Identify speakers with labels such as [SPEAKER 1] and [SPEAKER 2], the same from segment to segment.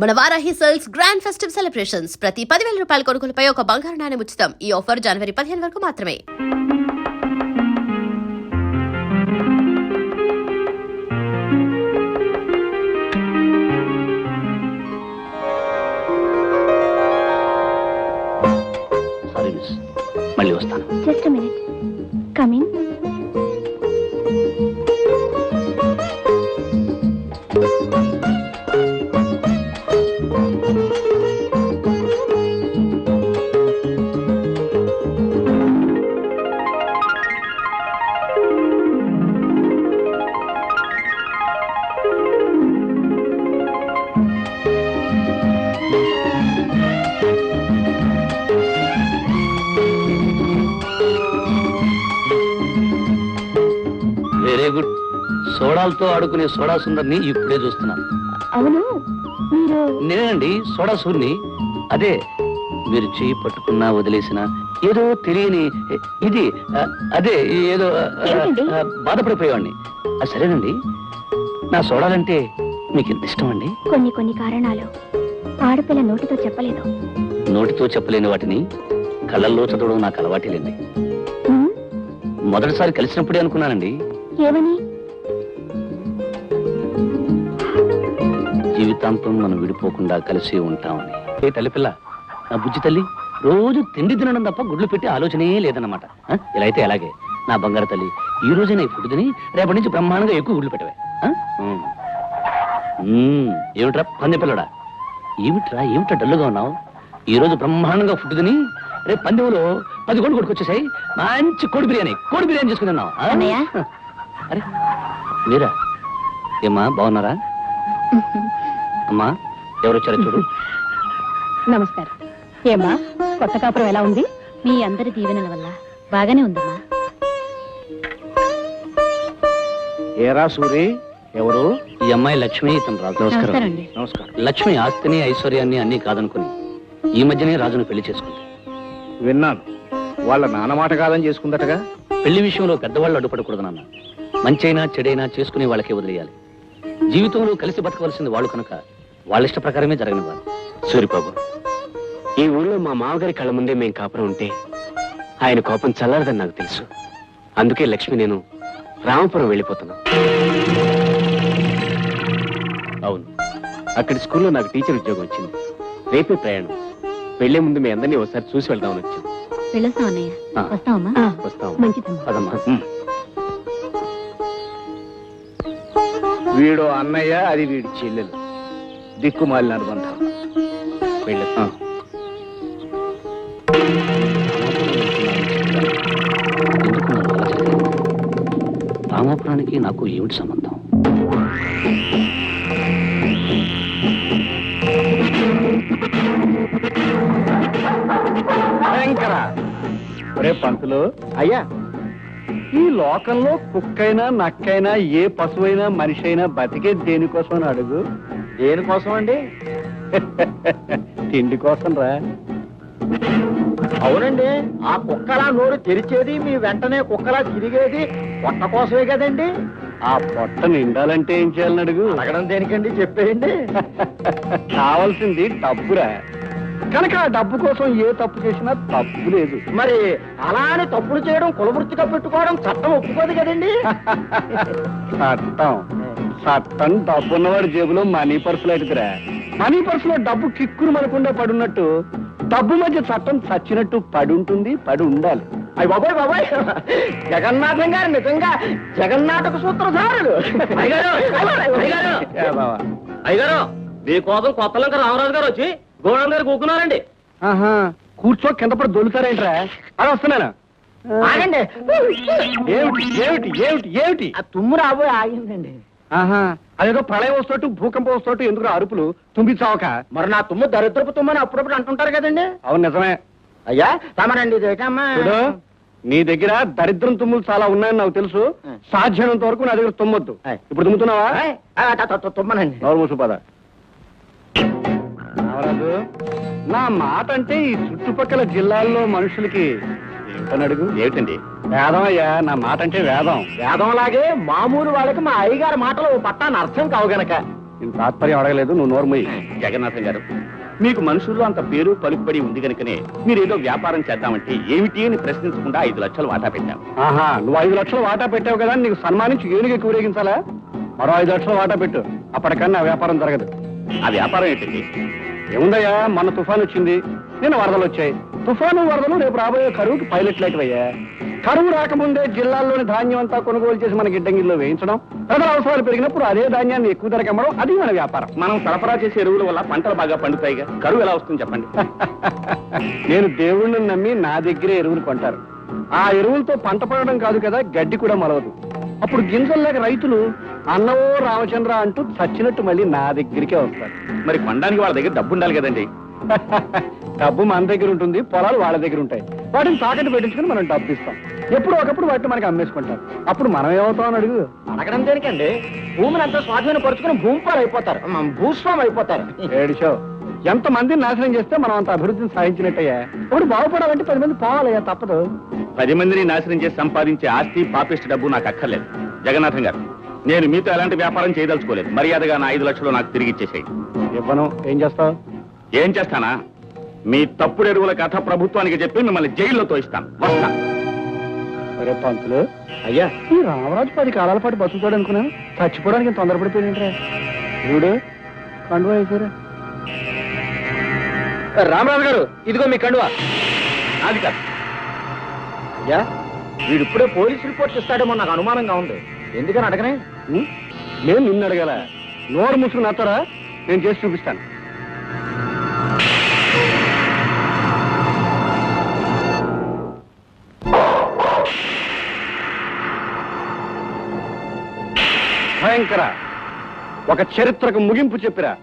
[SPEAKER 1] మన Varahi sales grand festive celebrations ప్రతి 10,000 రూపాయల కొనుగోలుపై ఒక బంగారు నాణెం ఉచితం. ఈ ఆఫర్ జనవరి 15 వరకు మాత్రమే.
[SPEAKER 2] సారీ మిస్, మళ్ళీ వస్తాను.
[SPEAKER 3] Just minute, come in.
[SPEAKER 2] Very good. సోడాలతో ఆడుకునే సోడా సుందర్ని ఇప్పుడే చూస్తున్నాను.
[SPEAKER 3] అవును, మీరు
[SPEAKER 2] నేనండి సోడా సూర్ని. అదే మీరు చేయి పట్టుకున్నా వదిలేసిన ఏదో తెలియని ఇది అదే ఏదో బాధపడిపోయేవాడిని. సరేనండి, నా సోడాలంటే మీకు ఎంత ఇష్టం అండి?
[SPEAKER 3] కొన్ని కారణాలు ఆడపిల్ల నోటితో చెప్పలేదు.
[SPEAKER 2] నోటితో చెప్పలేని వాటిని కళ్ళల్లో చదవడం నాకు అలవాటేలేండి. మొదటిసారి కలిసినప్పుడే అనుకున్నానండి,
[SPEAKER 3] ఏమని?
[SPEAKER 2] జీవితాంతం మనం విడిపోకుండా కలిసి ఉంటామని. ఏ తల్లిపిల్ల, నా బుజ్జి తల్లి, రోజు తిండి తినడం తప్ప గుడ్లు పెట్టి ఆలోచనే లేదన్నమాట. ఇలా అయితే ఎలాగే నా బంగారు తల్లి, ఈ రోజే నా ఫుడ్ తిని రేపటి నుంచి బ్రహ్మాండంగా ఎక్కువ గుడ్లు పెట్టవే. ఏమిట్రా పంది పిల్లడా, ఏమిట్రా డల్లుగా ఉన్నావు? ఈ రోజు బ్రహ్మాండంగా ఫుడ్ తిని రేపు పందెంలో 10 కోడి కొట్టుకొచ్చేసాయి. మంచి కోడి బిర్యానీ చేసుకున్నావు. అరే మీరా? ఏమ్మా బాగున్నారా? అమ్మా ఎవరొచ్చారో చూడు.
[SPEAKER 3] నమస్కారం. ఏమ్మా, కొత్త కాపురం ఎలా ఉంది? మీ అందరి దీవెనల వల్ల బాగానే ఉందమ్మా.
[SPEAKER 4] ఏరా సూరి, ఎవరు?
[SPEAKER 2] ఈ అమ్మాయి లక్ష్మి, ఇతను రాజు.
[SPEAKER 3] నమస్కారం.
[SPEAKER 4] నమస్కారం.
[SPEAKER 2] లక్ష్మి ఆస్తిని ఐశ్వర్యాన్ని అన్ని కాదనుకుని ఈ మధ్యనే రాజును పెళ్లి చేసుకుంది.
[SPEAKER 4] విన్నాను, వాళ్ళ నాన్న మాట కాదని చేసుకుందటగా.
[SPEAKER 2] పెళ్లి విషయంలో పెద్దవాళ్ళు అడ్డుపడకూడదు నాన్న. మంచైనా చెడైనా చేసుకునే వాళ్ళకే వదిలేయాలి. జీవితంలో కలిసి బతకవలసింది వాళ్ళు కనుక వాళ్ళ ఇష్ట ప్రకారమే జరగనివ్వాలి.
[SPEAKER 5] సూరిబాబు, ఈ ఊళ్ళో మా మామగారి కళ్ళ ముందే మేం కాపురం ఉంటే ఆయన కోపం చల్లారదని నాకు తెలుసు. అందుకే లక్ష్మి నేను రామపురం వెళ్ళిపోతున్నాం. అవును, అక్కడి స్కూల్లో నాకు టీచర్ ఉద్యోగం వచ్చింది. రేపే ప్రయాణం. వెళ్లే ముందు మీ అందరినీ ఒకసారి చూసి వెళ్దామని వచ్చాం.
[SPEAKER 3] వెళ్ళొస్తాం అన్నయ్య. వస్తామమ్మా.
[SPEAKER 5] వస్తాం.
[SPEAKER 3] మంచిదమ్మా.
[SPEAKER 2] అదమ్మా.
[SPEAKER 4] వీడు అన్నయ్య, అది వీడి చెల్లెలు. దిక్కుమాలిన అనుబంధం.
[SPEAKER 5] వెళ్ళొస్తాం.
[SPEAKER 2] ఎందుకు నన్ను అలా చేశారు? రామాపురానికి నాకు ఏమిటి సంబంధం?
[SPEAKER 4] భయంకర. ఒరే పంతులు, అయ్యా, ఈ లోకంలో కుక్కైనా నక్కైనా ఏ పశువైనా మనిషి అయినా బతికే దేనికోసం అని అడుగు. దేనికోసం అండి? తిండి కోసం రా. అవునండి, ఆ కుక్కలా నోరు తెరిచేది, మీ వెంటనే కుక్కలా తిరిగేది పొట్ట కోసమే కదండి. ఆ పొట్ట నిండాలంటే ఏం చేయాలని అడుగు. అడగడం దేనికండి, చెప్పేయండి. కావాల్సింది డబ్బురా. కనుక ఆ డబ్బు కోసం ఏ తప్పు చేసినా తప్పు లేదు. మరి అలానే తప్పులు చేయడం కులవృత్తిగా పెట్టుకోవడం చట్టం ఒప్పుకోదు కదండి. చట్టం డబ్బున్నవాడి జేబులో మనీ పర్సులు అడుగురా. మనీ పర్సులో డబ్బు కిక్కురు మనకుండా పడున్నట్టు డబ్బు మధ్య చట్టం చచ్చినట్టు పడి ఉంటుంది, పడి ఉండాలి. అయ్యి బాబాయ్, జగన్నాథం గారు నిజంగా జగన్నాటక సూత్రధారులు.
[SPEAKER 5] అయ్యగారు, మీకోసం కొత్త లంక రామరాజు గారు వచ్చి గోడం గారు కూకున్నారండి.
[SPEAKER 4] కూర్చో, కింద పడి దొలుతారేంట్రా? అది వస్తున్నాను. ఆగండి. ఏమిటి ఏమిటి ఏమిటి ఏమిటి? ఆ తుమ్ము రాబోయి ఆగిందండి. అదేదో ప్రళయం వస్తూ భూకంపం వస్తూ ఎందుకు అరుపులు? తుంబించావక. మరి నా తుమ్ము దరిద్రపు తుమ్మని అప్పుడప్పుడు అంటుంటారు కదండి. అవును, నిజమే. అయ్యా తమరండి, చూడు, నీ దగ్గర దరిద్రం తుమ్ములు చాలా ఉన్నాయని నాకు తెలుసు. సాధ్యమైనంత వరకు నా దగ్గర తుమ్మొద్దు. ఇప్పుడు తుమ్ముతున్నావా? తుమ్మనండి. నోరు మూసుపద. రామరాజు, నా మాట అంటే ఈ చుట్టుపక్కల జిల్లాల్లో మనుషులకి ఏమిటని అడుగు. ఏమిటండి? వేదం అయ్యా, నా మాట అంటే వేదం. వేదం లాగే మామూలు వాళ్ళకి మా అయ్యగారి మాటలు పట్టాన్ని అర్థం కావు గనక నేను తాత్పర్యం అడగలేదు, నువ్వు నోరు మూయి.
[SPEAKER 6] జగన్నాథం గారు, మీకు మనుషుల్లో అంత పేరు పలుకుబడి ఉంది కనుకనే మీరేదో వ్యాపారం చేద్దామంటే ఏమిటి అని ప్రశ్నించకుండా 5 లక్షలు వాటా పెట్టాం.
[SPEAKER 4] ఆహా, నువ్వు 5 లక్షలు వాటా పెట్టావు కదా, నీకు సన్మానించి ఏనుగు ఊరేగించాలా? మరో 5 లక్షలు వాటా పెట్టు, అప్పటికన్నా వ్యాపారం జరగదు.
[SPEAKER 6] ఆ వ్యాపారం ఏంటండి?
[SPEAKER 4] ఏముందయ్యా, మొన్న తుఫాన్ వచ్చింది, నిన్న వరదలు వచ్చాయి. తుఫాను వరదలు రేపు రాబోయే కరువుకి పైలట్ లేకవయ్యా. కరువు రాకముందే జిల్లాల్లోని ధాన్యం అంతా కొనుగోలు చేసి మన గిడ్డంగిల్లో వేయించడం, ప్రజల అవసరాలు పెరిగినప్పుడు అదే ధాన్యాన్ని ఎక్కువ ధరకు అమ్మడం, అది మన వ్యాపారం.
[SPEAKER 6] మనం సరఫరా చేసే ఎరువుల వల్ల పంటలు బాగా పండుతాయిగా, కరువు ఎలా వస్తుంది చెప్పండి?
[SPEAKER 4] నేను దేవుణ్ణి నమ్మి నా దగ్గరే ఎరువులు కొంటారు. ఆ ఎరువులతో పంట పడడం కాదు కదా, గడ్డి కూడా మొలవదు. అప్పుడు గింజలు లేక రైతులు అన్నవో రామచంద్ర అంటూ చచ్చినట్టు మళ్ళీ నా దగ్గరికే వస్తారు.
[SPEAKER 6] మరి కొనడానికి వాళ్ళ దగ్గర డబ్బు ఉండాలి కదండి.
[SPEAKER 4] డబ్బు మన దగ్గర ఉంటుంది, పొలాలు వాళ్ళ దగ్గర ఉంటాయి. వాటిని తాకట్టు పెట్టించుకుని మనం డబ్బు ఇస్తాం. ఎప్పుడు ఒకప్పుడు వాటిని మనకి అమ్మేసుకుంటాం. అప్పుడు మనం ఏమవుతాం అని అడుగు.
[SPEAKER 7] అడగడం దేనికండి? భూమిని అంతా స్వాధీనపరుచుకుని భూమిపాలు అయిపోతారు, భూస్వామి అయిపోతారు.
[SPEAKER 4] ఏడిచో, ఎంత మందిని నాశనం చేస్తే మనం అంత అభివృద్ధిని సాధించినట్టయ్యా. ఇప్పుడు బాగుపడాలంటే 10 మంది పోవాలయ్యా, తప్పదు.
[SPEAKER 6] 10 మందిని నాశనం చేసి సంపాదించే ఆస్తి పాపిష్టి డబ్బు నాకు అక్కర్లేదు. జగన్నాథం గారు, నేను మీతో ఎలాంటి వ్యాపారం చేయదలుచుకోలేదు. మర్యాదగా నా 5 లక్షలు నాకు తిరిగి ఇచ్చేసేయండి.
[SPEAKER 4] ఇవ్వను. ఏం చేస్తావు?
[SPEAKER 6] ఏం చేస్తానా? మీ తప్పుడు ఎరువుల కథ ప్రభుత్వానికి చెప్పి మిమ్మల్ని జైల్లో తోయిస్తాను. వస్తా.
[SPEAKER 4] సరే పంతులు,
[SPEAKER 6] అయ్యా,
[SPEAKER 4] ఈ రామరాజు 10 కాలాల పాటు బతుకుతాడు అనుకున్నాను. చచ్చిపోవడానికి ఇంత తొందరపడిపోయిందిరా. చూడు, కండువా వేసారా?
[SPEAKER 7] రామరాజు గారు, ఇదిగో మీ కండువా.
[SPEAKER 6] అది కాదు.
[SPEAKER 7] అయ్యా, వీడిప్పుడే పోలీస్ రిపోర్ట్ ఇస్తాడేమో నాకు అనుమానంగా ఉంది. ఎందుకని అడగనే?
[SPEAKER 4] నేను నిన్ను అడగాల? నోరు ముసుగు నత్తరా, నేను చేసి చూపిస్తాను. భయంకర, ఒక చరిత్రకు ముగింపు చెప్పిరా.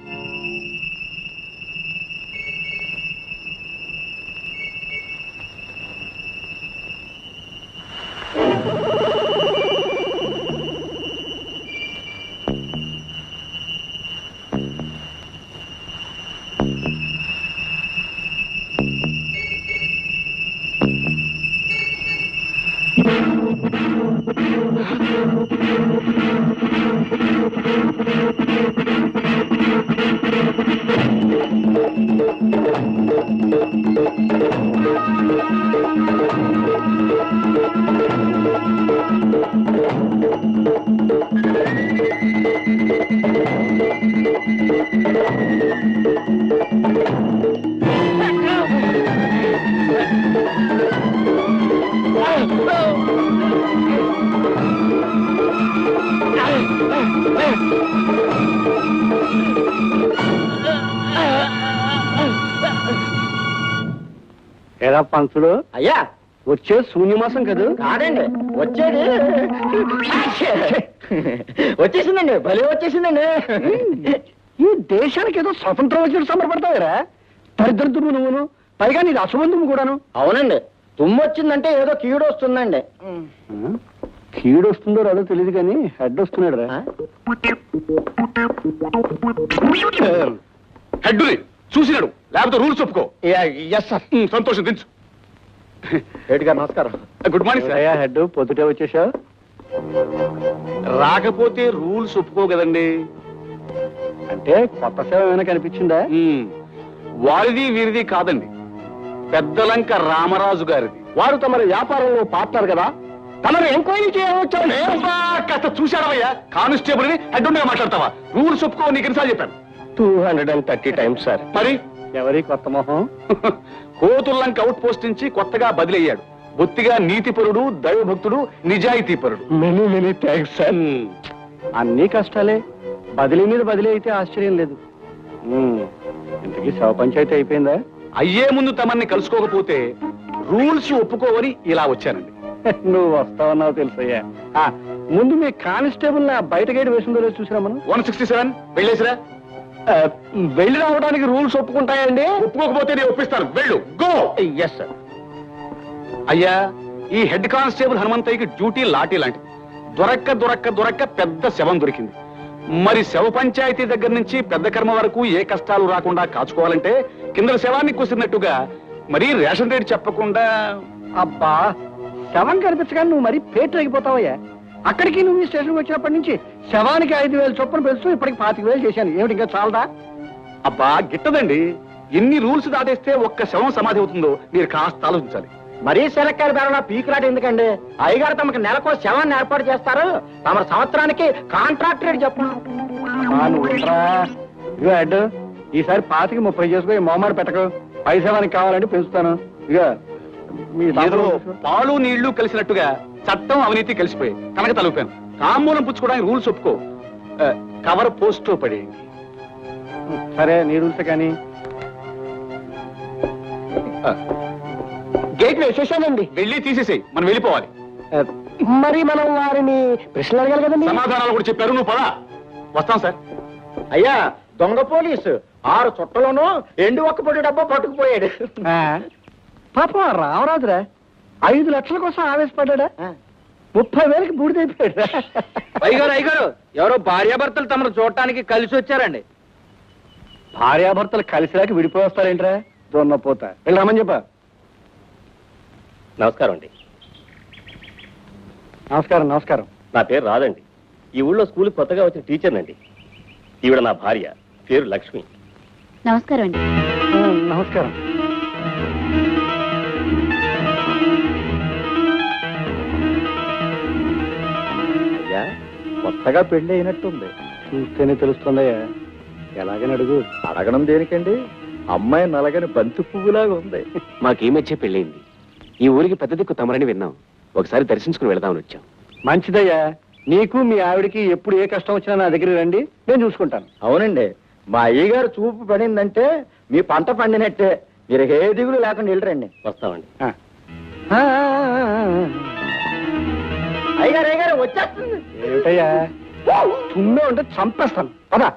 [SPEAKER 4] ఏరా పంతులు,
[SPEAKER 7] అయ్యా,
[SPEAKER 4] వచ్చే శూన్యమాసం కదా?
[SPEAKER 7] కాదండి, వచ్చేది వచ్చేసిందండి, భలే వచ్చేసిందండి.
[SPEAKER 4] ఈ దేశానికి ఏదో స్వతంత్రం వచ్చినట్టు సంబరపడతావురా. దరిద్రుడు నువ్వును, పైగా నీది అశుభంతుము కూడాను.
[SPEAKER 7] అవునండి, తుమ్ము వచ్చిందంటే ఏదో కీడు వస్తుందండి.
[SPEAKER 4] కీడు వస్తుందో రాదో తెలియదు కానీ హెడ్ వస్తున్నాడు రా.
[SPEAKER 6] హెడ్డుని చూసినాడు, లేకపోతే రూల్స్ ఒప్పుకో.
[SPEAKER 7] Yes sir.
[SPEAKER 6] సంతోషం, దించు.
[SPEAKER 7] రెడ్డి గారు నమస్కారం.
[SPEAKER 6] Good morning sir.
[SPEAKER 4] అయ్యా హెడ్, పొద్దుటే వచ్చేసావు?
[SPEAKER 6] రాకపోతే రూల్స్ ఒప్పుకో కదండి.
[SPEAKER 4] అంటే కొత్త సేవ ఏమైనా కనిపించిందా?
[SPEAKER 6] వారిది వీరిది కాదండి, పెద్దలంక రామరాజు గారిది.
[SPEAKER 4] వారు తమరి వ్యాపారంలో పార్ట్నర్ కదా, తమరు ఎంక్వైరీ చేయవచ్చండి.
[SPEAKER 6] కాస్త చూశాడవయ్యా, కానిస్టేబుల్ ని హెడ్డుగా మాట్లాడతావా? రూల్స్ ఒప్పుకో, నీకు ఎన్నిసార్లు చెప్పాను?
[SPEAKER 4] 230 టైమ్స్ సార్.
[SPEAKER 6] మరి
[SPEAKER 4] ఎవరి కొత్త మొహం?
[SPEAKER 6] కోతుల్లంక అవుట్ పోస్ట్ నుంచి కొత్తగా బదిలీ అయ్యాడు. బొత్తిగా నీతిపరుడు, దైవభక్తుడు, నిజాయితీపరుడు.
[SPEAKER 4] Many thanks sir. అన్ని కష్టాలే, బదిలీ మీద బదిలీ అయితే ఆశ్చర్యం లేదు. ఇంతకీ శవ పంచాయతీ అయిపోయిందా?
[SPEAKER 6] అయ్యే ముందు తమన్ని కలుసుకోకపోతే రూల్స్ ఒప్పుకోవని ఇలా వచ్చానండి.
[SPEAKER 4] నువ్వు వస్తావన్నావు తెలుసయ్యా. ముందు మీ కానిస్టేబుల్ బయట గేట్ వేసిందో లేదో చూసినా మనం.
[SPEAKER 6] 167 వెళ్ళేసిరా.
[SPEAKER 4] వెళ్ళి రావడానికి రూల్స్ ఒప్పుకుంటాయండి?
[SPEAKER 6] ఒప్పుకోకపోతే నేను ఒప్పిస్తాను. వెళ్ళు, గో.
[SPEAKER 4] Yes sir.
[SPEAKER 6] అయ్యా, ఈ హెడ్ కానిస్టేబుల్ హనుమంతయ్యకి డ్యూటీ లాఠీ లాంటిది. దొరక్క పెద్ద శవం దొరికింది. మరి శవ పంచాయతీ దగ్గర నుంచి పెద్ద కర్మ వరకు ఏ కష్టాలు రాకుండా కాచుకోవాలంటే కింద శవాన్ని కూసినట్టుగా మరి రేషన్ రేట్ చెప్పకుండా.
[SPEAKER 4] అబ్బా, శవం కనిపించగానే నువ్వు మరి పేటరేగిపోతావయ్యా. అక్కడికి నువ్వు ఈ స్టేషన్కి వచ్చినప్పటి నుంచి శవానికి 5,000 చొప్పున పెంచుతూ ఇప్పటికి 25,000 చేశాను. ఏమిటి ఇంకా చాలదా?
[SPEAKER 6] అబ్బా గిట్టదండి. ఎన్ని రూల్స్ దాటేస్తే ఒక్క శవం సమాధి అవుతుందో మీరు కాస్త ఆలోచించాలి.
[SPEAKER 7] మరీ సెలక్కాయలు బేరణ పీకులాట ఎందుకండి? అయ్యగారు తమకు నెలకు శవాన్ని ఏర్పాటు చేస్తారు. తమ సంవత్సరానికి కాంట్రాక్ట్ రేట్ చెప్పండి.
[SPEAKER 4] నువ్వు ఉండరా. ఇదిగో అడ్డు, ఈసారి 25-30 చేసుకో. మొహమాట పెట్టకు. పైసవానికి కావాలంటే పెంచుతాను. ఇక మీ
[SPEAKER 6] ఏదో పాలు నీళ్లు కలిసినట్టుగా చట్టం అవినీతి కలిసిపోయాయి. కనుక తలుపాను. తాంబూలం పుచ్చుకోవడానికి రూల్స్ ఒప్పుకో. కవర్ పోస్ట్ పడేయండి.
[SPEAKER 4] సరే నీ రూల్స్ కానీ.
[SPEAKER 7] గేట్లు వేసేసానండి.
[SPEAKER 6] వెళ్ళి తీసేసేయి, మనం వెళ్ళిపోవాలి.
[SPEAKER 7] మరి మనం వారిని ప్రశ్నలు అడగాలి కదండి.
[SPEAKER 6] సమాధానాలు కూడా చెప్పారు. నువ్వు పదా. వస్తాం సార్.
[SPEAKER 7] అయ్యా దొంగ పోలీసు 6 చుట్టలోనూ ఎండు ఒక్క పొడి డబ్బా పట్టుకుపోయాడు.
[SPEAKER 4] పాపం రామరాజురా 5 లక్షల కోసం ఆవేశపడ్డా. 30,000కి బూడిదైపోయాడు.
[SPEAKER 7] అయ్యగారు ఎవరో భార్యాభర్తలు తమను చూడటానికి కలిసి వచ్చారండి.
[SPEAKER 4] భార్యాభర్తలు కలిసిరాక విడిపోయి వస్తారేంట్రా? దొన్నపోతా. వెళ్ళి రమ్మని చెప్పా.
[SPEAKER 8] నమస్కారం అండి.
[SPEAKER 4] నమస్కారం. నమస్కారం.
[SPEAKER 8] నా పేరు రాదండి. ఈ ఊళ్ళో స్కూల్ కొత్తగా వచ్చిన టీచర్నండి. ఈవిడ నా భార్య, పేరు లక్ష్మి.
[SPEAKER 3] నమస్కారం అండి.
[SPEAKER 4] నమస్కారం.
[SPEAKER 7] అయ్యా కొత్తగా పెళ్లి అయినట్టుంది.
[SPEAKER 4] చూస్తేనే తెలుస్తుందయ్యా. ఎలాగని అడుగు.
[SPEAKER 7] అడగడం దేనికండి? అమ్మాయి నలగని బంతి పువ్వులాగా ఉంది.
[SPEAKER 5] మాకీ మధ్య పెళ్ళయింది. ఈ ఊరికి పెద్ద దిక్కు తమరని విన్నాం. ఒకసారి దర్శించుకుని వెళదామని వచ్చాం.
[SPEAKER 4] మంచిదయ్యా. నీకు మీ ఆవిడికి ఎప్పుడు ఏ కష్టం వచ్చినా నా దగ్గర రండి, నేను చూసుకుంటాను.
[SPEAKER 7] అవునండి, మా అయ్యగారు చూపు పడిందంటే మీ పంట పండినట్టే. మీరు ఏ దిగులు లేకుండా వెళ్ళరండి.
[SPEAKER 8] వస్తామండి.
[SPEAKER 7] అయ్యగారు వచ్చేస్తుంది.
[SPEAKER 4] ఏమిటయ్యా తుమ్మే ఉంటే చంపేస్తాను. పదా.